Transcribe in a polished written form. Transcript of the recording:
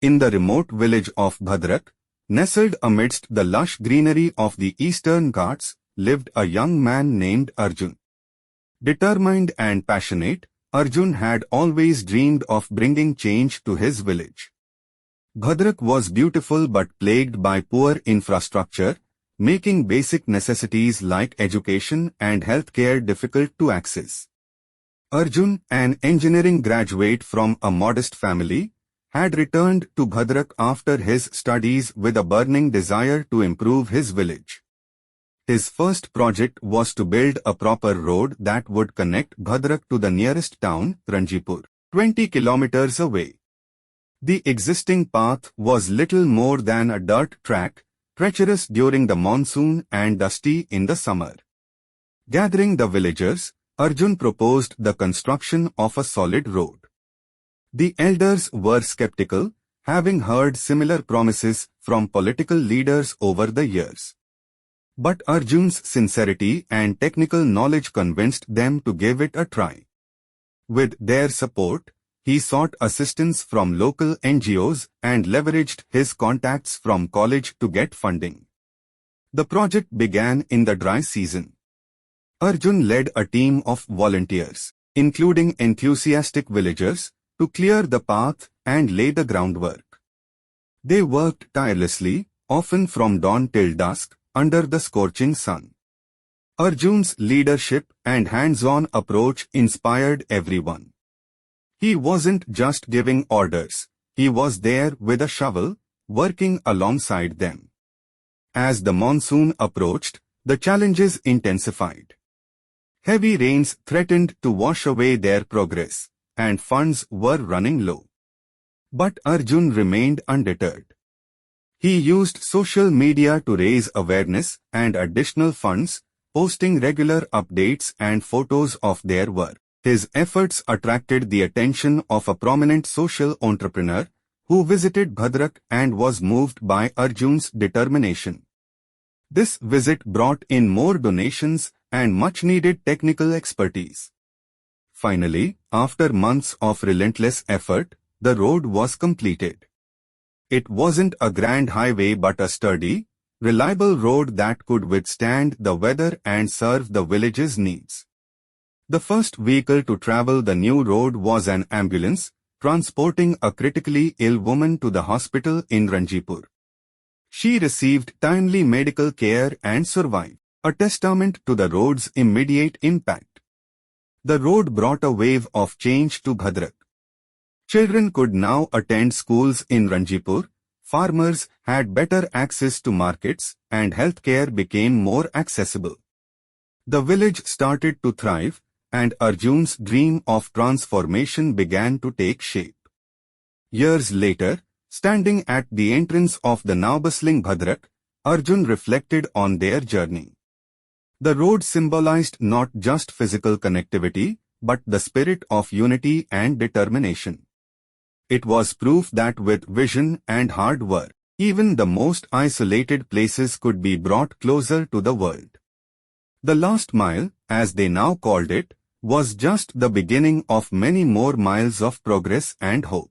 In the remote village of Bhadrak, nestled amidst the lush greenery of the eastern Ghats, lived a young man named Arjun. Determined and passionate, Arjun had always dreamed of bringing change to his village. Bhadrak was beautiful but plagued by poor infrastructure, making basic necessities like education and healthcare difficult to access. Arjun, an engineering graduate from a modest family, had returned to Bhadrak after his studies with a burning desire to improve his village. His first project was to build a proper road that would connect Bhadrak to the nearest town, Ranjipur, 20 kilometers away. The existing path was little more than a dirt track, treacherous during the monsoon and dusty in the summer. Gathering the villagers, Arjun proposed the construction of a solid road. The elders were skeptical, having heard similar promises from political leaders over the years. But Arjun's sincerity and technical knowledge convinced them to give it a try. With their support, he sought assistance from local NGOs and leveraged his contacts from college to get funding. The project began in the dry season. Arjun led a team of volunteers, including enthusiastic villagers, to clear the path and lay the groundwork. They worked tirelessly, often from dawn till dusk, under the scorching sun. Arjun's leadership and hands-on approach inspired everyone. He wasn't just giving orders, he was there with a shovel, working alongside them. As the monsoon approached, the challenges intensified. Heavy rains threatened to wash away their progress, and funds were running low. But Arjun remained undeterred. He used social media to raise awareness and additional funds, posting regular updates and photos of their work. His efforts attracted the attention of a prominent social entrepreneur, who visited Bhadrak and was moved by Arjun's determination. This visit brought in more donations and much-needed technical expertise. Finally, after months of relentless effort, the road was completed. It wasn't a grand highway but a sturdy, reliable road that could withstand the weather and serve the village's needs. The first vehicle to travel the new road was an ambulance, transporting a critically ill woman to the hospital in Ranjipur. She received timely medical care and survived, a testament to the road's immediate impact. The road brought a wave of change to Bhadrak. Children could now attend schools in Ranjipur, farmers had better access to markets, and healthcare became more accessible. The village started to thrive, and Arjun's dream of transformation began to take shape. Years later, standing at the entrance of the now bustling Bhadrak, Arjun reflected on their journey. The road symbolized not just physical connectivity, but the spirit of unity and determination. It was proof that with vision and hard work, even the most isolated places could be brought closer to the world. The last mile, as they now called it, was just the beginning of many more miles of progress and hope.